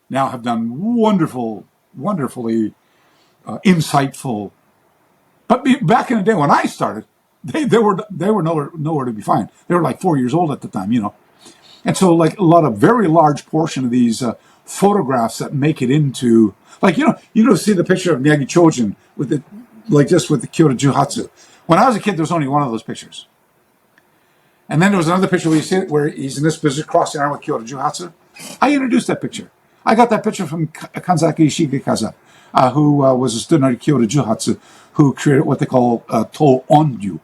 now have done wonderfully insightful. But back in the day when I started, they were nowhere to be found. They were like 4 years old at the time, And so, like, a lot of very large portion of these photographs that make it into, like, you don't see the picture of Miyagi Chojin with the, like, just with the Kyoto Juhatsu. When I was a kid, there was only one of those pictures. And then there was another picture where you see it, where he's in this position, crossing arm with Kyoto Juhatsu. I introduced that picture. I got that picture from Kanzaki Shigekaza, who was a student at Kyoto Juhatsu, who created what they call To Onryu.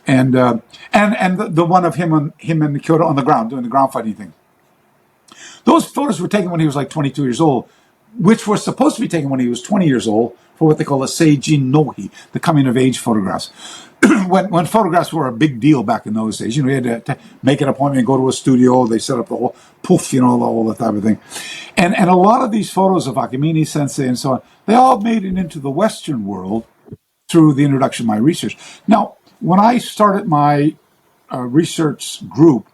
And the one of him and Kyoto on the ground, doing the ground fighting thing. Those photos were taken when he was like 22 years old, which were supposed to be taken when he was 20 years old for what they call a seijin nohi, the coming of age photographs. when photographs were a big deal back in those days, you had to make an appointment, go to a studio, they set up the whole poof, all the type of thing. And a lot of these photos of Akimini Sensei and so on, they all made it into the Western world through the introduction of my research. Now, when I started my research group,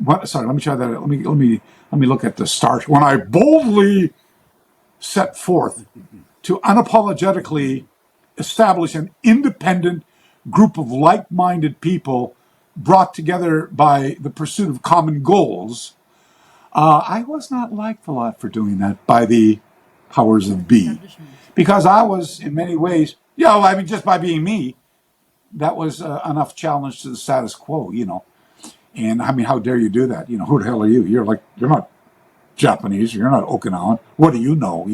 let me try that. Let me look at the start. When I boldly set forth to unapologetically establish an independent group of like-minded people brought together by the pursuit of common goals, I was not liked a lot for doing that by the powers of be, because I was in many ways, just by being me, that was enough challenge to the status quo, And how dare you do that? Who the hell are you? You're not Japanese. You're not Okinawan. What do you know?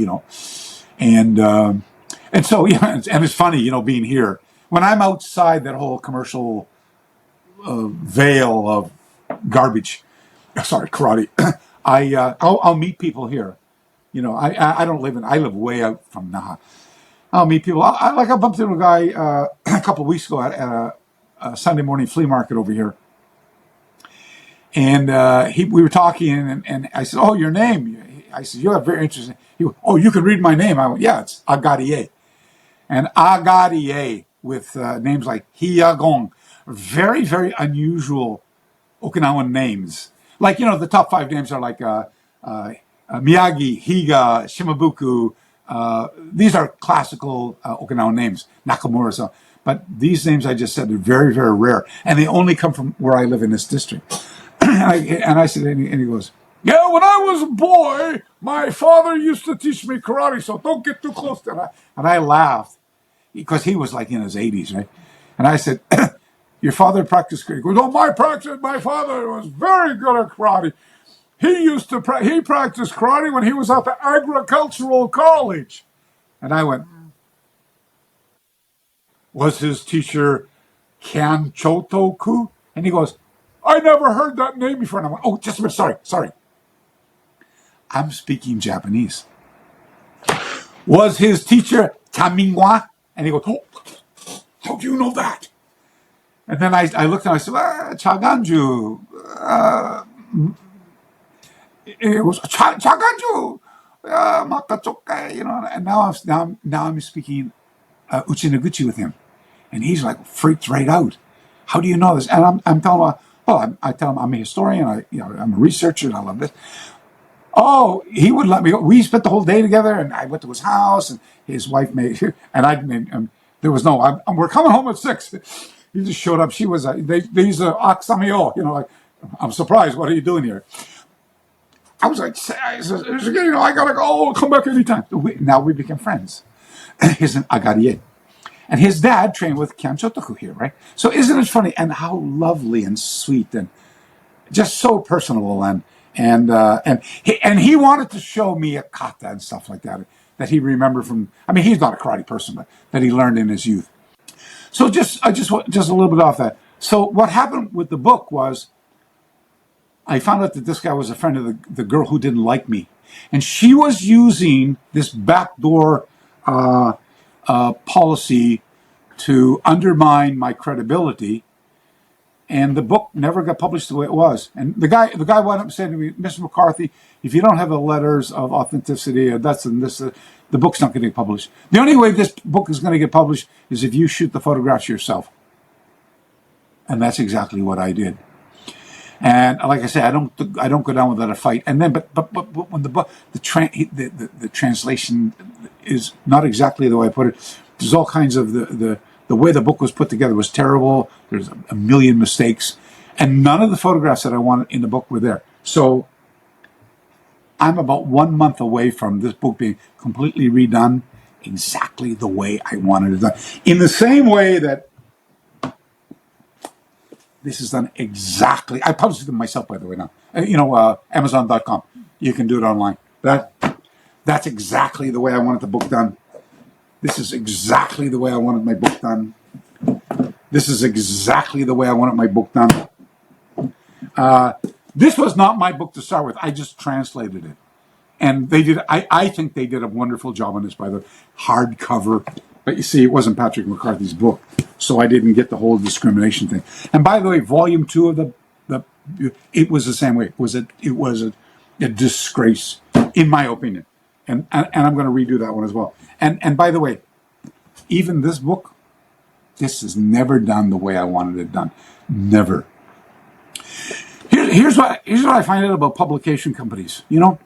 And so, and it's funny, being here. When I'm outside that whole commercial veil of garbage, karate, I'll meet people here. I don't I live way out from Naha. I'll meet people. I bumped into a guy a couple of weeks ago at a Sunday morning flea market over here. And we were talking, and I said, "Oh, your name?" I said, "You have very interesting." He went, "Oh, you can read my name." I went, "Yeah, it's Agarie." And Agarie with names like Hiyagong, very, very unusual Okinawan names. Like, the top 5 names are like Miyagi, Higa, Shimabuku. These are classical Okinawan names, Nakamura. So. But these names I just said are very, very rare, and they only come from where I live in this district. And I said, and he goes, "Yeah, when I was a boy, my father used to teach me karate, so don't get too close to that." And I laughed, because he was like in his 80s, right? And I said, "Your father practiced karate?" He goes, "Oh, my father was very good at karate. He practiced karate when he was at the agricultural college." And I went, "Was his teacher Kyan Chotoku?" And he goes, "I never heard that name before." And I went, "Oh, just a minute, sorry. I'm speaking Japanese." "Was his teacher Tamingwa?" And he goes, "Oh, how do you know that?" And then I looked and I said, "Chaganju." It was Chaganju. And now I'm speaking Uchinaguchi with him. And he's like freaked right out. "How do you know this?" And I'm telling him, I tell him I'm a historian. I'm a researcher, and I love this. Oh, he would let me go. We spent the whole day together, and I went to his house, and his wife made, and there was no. We're coming home at 6. He just showed up. She was. They used aksamio. Like, "I'm surprised. What are you doing here?" I was like, I gotta go. I'll come back anytime. Now we became friends. He's an Agarie. And his dad trained with Kyan Chotoku here, right? So isn't it funny? And how lovely and sweet and just so personable, and he wanted to show me a kata and stuff like that he remembered from. He's not a karate person, but that he learned in his youth. So just a little bit off that. So what happened with the book was, I found out that this guy was a friend of the girl who didn't like me, and she was using this backdoor policy to undermine my credibility. And the book never got published the way it was. And the guy went up and said to me, "Mr. McCarthy, if you don't have the letters of authenticity, the book's not going to get published. The only way this book is going to get published is if you shoot the photographs yourself." And that's exactly what I did. And like I say, I don't go down without a fight. And then, but when the book, the translation is not exactly the way I put it. There's all kinds of the way the book was put together was terrible. There's a million mistakes, and none of the photographs that I wanted in the book were there. So I'm about 1 month away from this book being completely redone exactly the way I wanted it done. In the same way that this is done exactly. I published it myself, by the way, now. Amazon.com. You can do it online. That's exactly the way I wanted the book done. This is exactly the way I wanted my book done. This is exactly the way I wanted my book done. This was not my book to start with. I just translated it. And they did. I think they did a wonderful job on this by the hardcover. But you see, it wasn't Patrick McCarthy's book, so I didn't get the whole discrimination thing. And by the way, volume 2 of the it was the same way. It was a disgrace, in my opinion. And I'm going to redo that one as well. And by the way, even this book, this is never done the way I wanted it done. Never. Here's what I find out about publication companies. You know,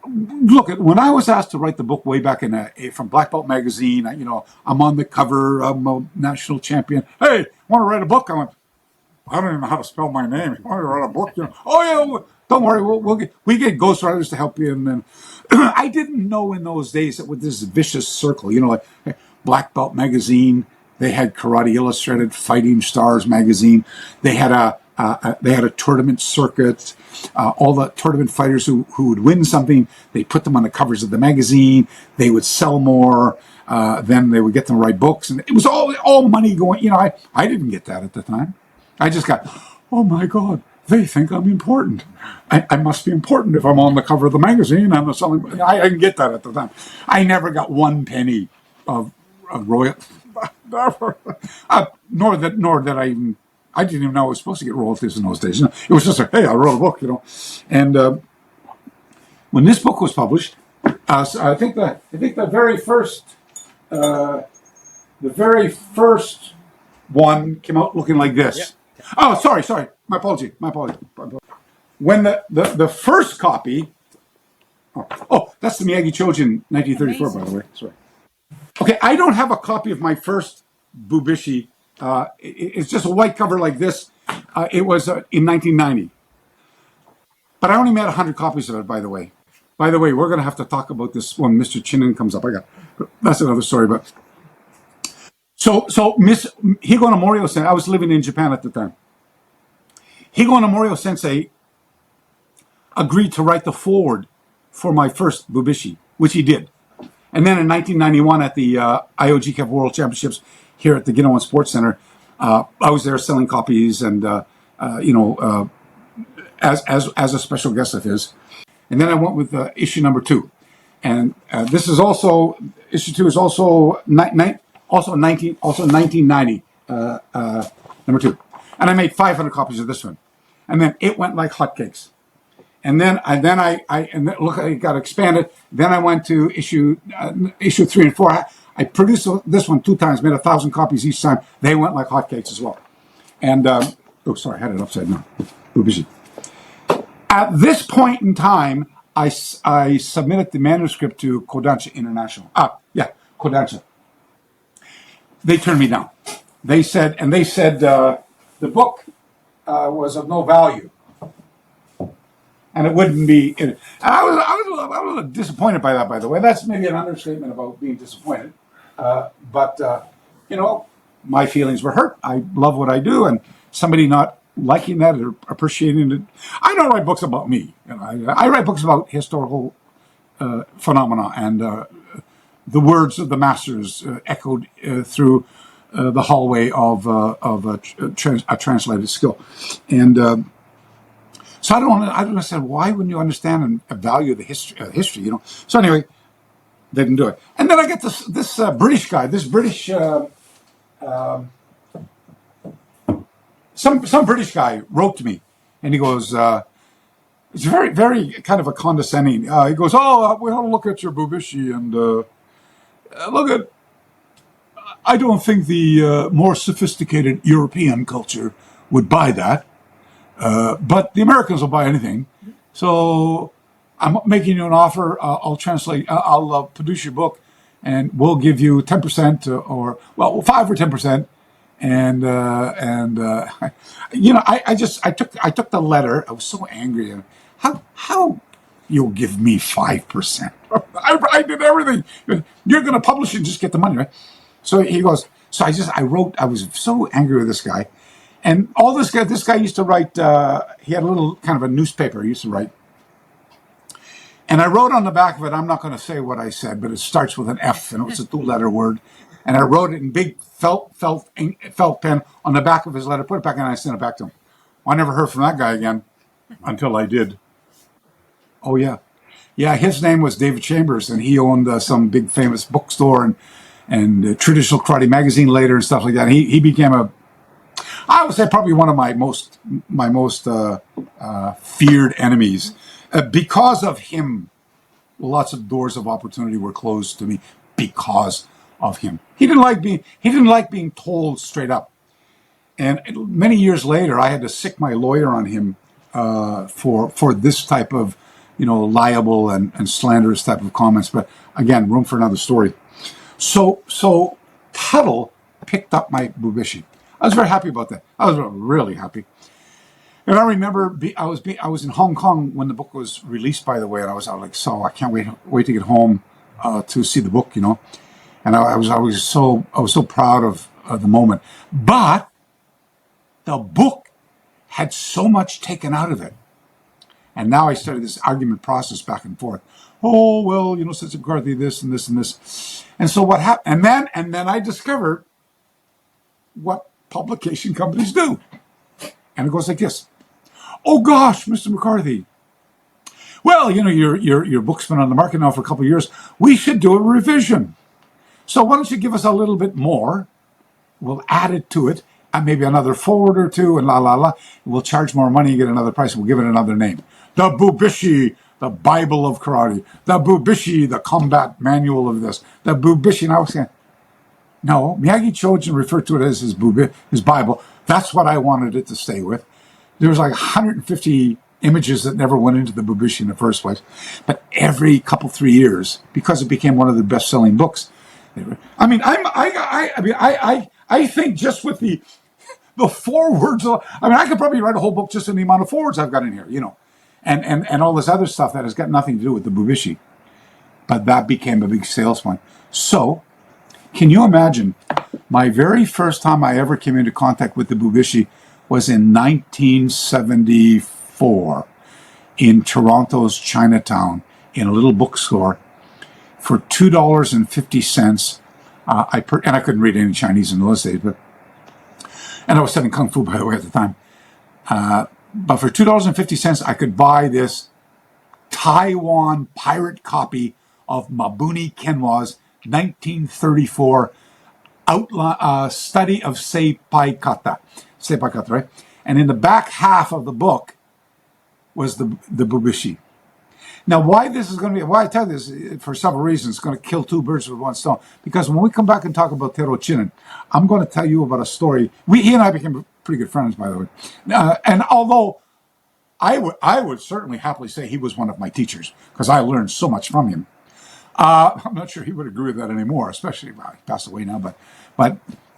look, when I was asked to write the book way back from Black Belt magazine, I'm on the cover, I'm a national champion. Hey, want to write a book? I went, I don't even know how to spell my name. You want to write a book? Oh yeah, don't worry, we get ghostwriters to help you. And then I didn't know in those days that with this vicious circle, like Black Belt magazine, they had Karate Illustrated, Fighting Stars magazine, they had a tournament circuit. All the tournament fighters who would win something, they put them on the covers of the magazine. They would sell more. Then they would get them to write books, and it was all money going. I didn't get that at the time. I just got, oh my God, they think I'm important. I must be important if I'm on the cover of the magazine. I'm selling. I didn't get that at the time. I never got 1 penny of royalty. Nor that I didn't even know I was supposed to get royalties in those days. It was just like, hey, I wrote a book, And when this book was published, so I think the very first one came out looking like this. Yeah. Oh, sorry. My apology. When the first copy, that's the Miyagi Chojin 1934, by the way. Sorry. Okay, I don't have a copy of my first Bubishi. It's just a white cover like this. It was in 1990. But I only made 100 copies of it, by the way. By the way, we're going to have to talk about this when Mr. Chinen comes up. That's another story. But so Miss Higo Nomorio Sensei, I was living in Japan at the time. Higo Nomorio Sensei agreed to write the foreword for my first Bubishi, which he did. And then in 1991 at the IOGCAP World Championships here at the Ginowan Sports Center, I was there selling copies and, as a special guest of his. And then I went with issue number 2. And this is also, issue 2 is also 1990, number 2. And I made 500 copies of this one. And then it went like hotcakes. And then I look, it got expanded. Then I went to issue 3 and 4. I produced this one 2 times, made 1,000 copies each time. They went like hotcakes as well. And sorry, I had it upside down. Busy. At this point in time, I submitted the manuscript to Kodansha International. Kodansha. They turned me down. They said the book was of no value. And it wouldn't be. I was a little disappointed by that, by the way. That's maybe an understatement about being disappointed. But my feelings were hurt. I love what I do, and somebody not liking that or appreciating it. I don't write books about me. I write books about historical phenomena and the words of the masters echoed through the hallway of a translated skill, and. So I don't understand, why wouldn't you understand and value the history, So anyway, they didn't do it. And then I get this British guy, some British guy wrote to me, and he goes, it's very, very kind of a condescending. He goes, we want to look at your Bubishi and look at. I don't think the more sophisticated European culture would buy that. But the Americans will buy anything. So I'm making you an offer. I'll translate. I'll produce your book, and we'll give you 10% or 5 or 10%. And I took the letter. I was so angry. How you'll give me 5%? I did everything. You're going to publish it and just get the money, right? So he goes. So I wrote. I was so angry with this guy. And all this guy used to write, he had a little kind of a newspaper he used to write. And I wrote on the back of it, I'm not going to say what I said, but it starts with an F, and it was a 2-letter word. And I wrote it in big felt pen on the back of his letter, put it back in, and I sent it back to him. Well, I never heard from that guy again until I did. Oh yeah, yeah. His name was David Chambers, and he owned some big famous bookstore and traditional karate magazine later and stuff like that. He became I would say probably one of my most feared enemies. Because of him, lots of doors of opportunity were closed to me because of him. He didn't like being told straight up. And many years later, I had to sick my lawyer on him for this type of, liable and slanderous type of comments. But again, room for another story. So Tuttle picked up my Bubishi. I was very happy about that. I was really happy. And I remember I was in Hong Kong when the book was released, by the way, and I was like, so I can't wait to get home to see the book, And I was so proud of the moment. But the book had so much taken out of it. And now I started this argument process back and forth. Oh, well, Sensei McCarthy, this and this and this. And so what happened? And then I discovered what publication companies do. And it goes like this. Oh gosh, Mr. McCarthy. Well, your book's been on the market now for a couple of years. We should do a revision. So why don't you give us a little bit more? We'll add it to it, and maybe another forward or two, and la la la. We'll charge more money and get another price. We'll give it another name. The Bubishi, the Bible of Karate. The Bubishi, the combat manual of this. The Bubishi. And I was saying, no, Miyagi Chojin referred to it as his Bible. That's what I wanted it to stay with. There was like 150 images that never went into the Bubishi in the first place. But every couple, 3 years, because it became one of the best-selling books. I think just with the forewords, I could probably write a whole book just in the amount of forwards I've got in here, and all this other stuff that has got nothing to do with the Bubishi. But that became a big sales point. So, can you imagine, my very first time I ever came into contact with the Bubishi was in 1974 in Toronto's Chinatown in a little bookstore for $2.50. And I couldn't read any Chinese in those days, and I was studying Kung Fu, by the way, at the time. But for $2.50, I could buy this Taiwan pirate copy of Mabuni Kenwa's 1934 study of Seipai Kata, right? And in the back half of the book was the Bubishi. Now, why I tell you this, for several reasons, it's going to kill two birds with one stone. Because when we come back and talk about Tero Chinen, I'm going to tell you about a story. He and I became pretty good friends, by the way. And although I would certainly happily say he was one of my teachers, because I learned so much from him. I'm not sure he would agree with that anymore, especially, he passed away now. But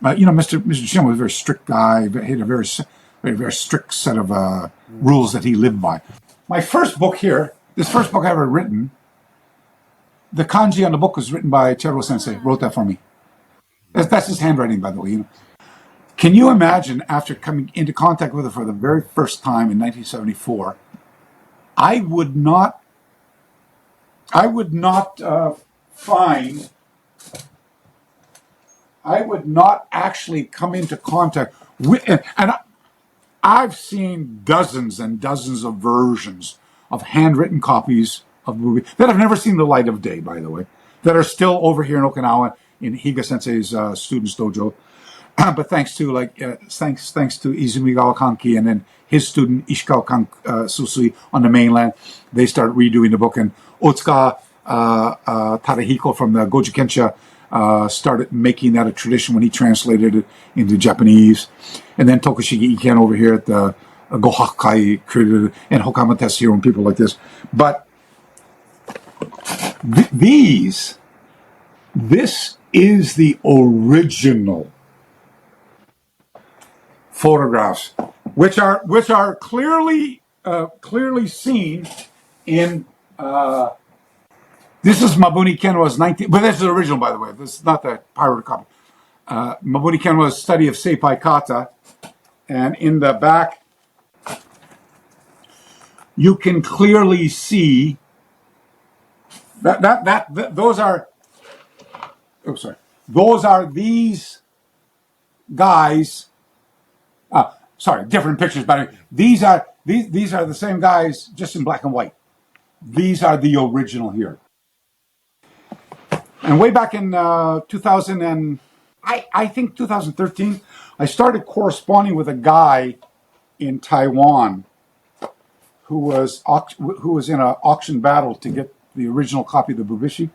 Mr. Chinen was a very strict guy. He had a very, very, very strict set of rules that he lived by. My first book here, this first book I ever written, the kanji on the book was written by Chero Sensei, wrote that for me. That's his handwriting, by the way. Can you imagine, after coming into contact with it for the very first time in 1974, I would not actually come into contact with, and I've seen dozens and dozens of versions of handwritten copies of the movie that have never seen the light of day, by the way, that are still over here in Okinawa in Higa Sensei's students' dojo. But thanks to Izumigawa Kanki and then his student Ishikawa Susui on the mainland, they started redoing the book, and Otsuka Tadahiko from the Goju Kensha started making that a tradition when he translated it into Japanese. And then Tokushige Iken over here at the Gohakai created it, and Hokama Tetsuhiro and people like this. But this is the original photographs, which are clearly seen in. This is Mabuni Kenwa's 19, but this is the original, by the way. This is not the pirate copy. Mabuni Kenwa's study of Seipai Kata, and in the back, you can clearly see that those are. Oh, sorry. Those are these guys. Sorry, different pictures, but these are the same guys, just in black and white. These are the original here. And way back in 2000 and I think 2013, I started corresponding with a guy in Taiwan who was in an auction battle to get the original copy of the Bubishi.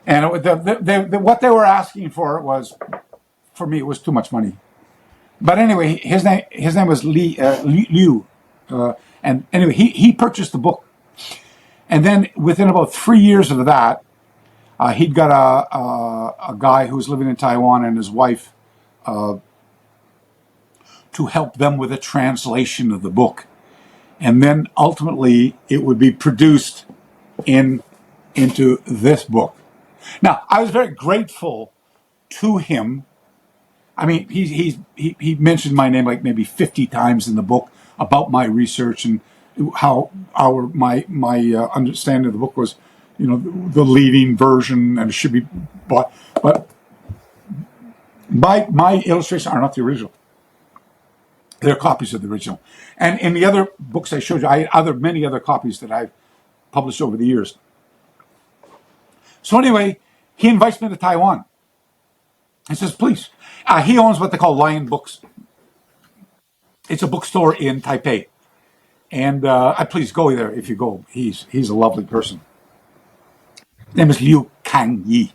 And what they were asking for was, for me, it was too much money. But anyway, his name was Liu. And anyway, he purchased the book. And then within about 3 years of that, he'd got a guy who was living in Taiwan and his wife to help them with a translation of the book. And then ultimately it would be produced into this book. Now, I was very grateful to him. I mean, he mentioned my name like maybe 50 times in the book about my research and how my understanding of the book was, the leading version and it should be bought. But my illustrations are not the original. They're copies of the original. And in the other books I showed you, I had many other copies that I've published over the years. So anyway, he invites me to Taiwan. He says, please. He owns what they call Lion Books. It's a bookstore in Taipei. And please go there if you go. He's a lovely person. His name is Liu Kang Yi.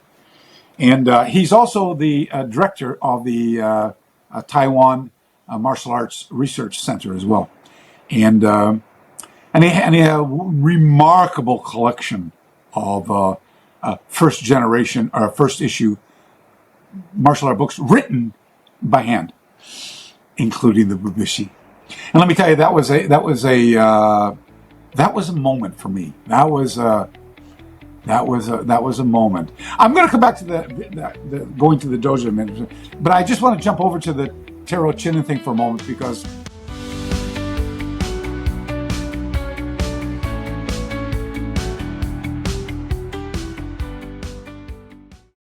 And he's also the director of the Taiwan Martial Arts Research Center as well. And he had a remarkable collection of first generation or first issue martial art books written by hand, including the Bubishi. And let me tell you, that was a moment for me. That was a moment. I'm going to come back to the going to the dojo, but I just want to jump over to the Taro Chinen thing for a moment because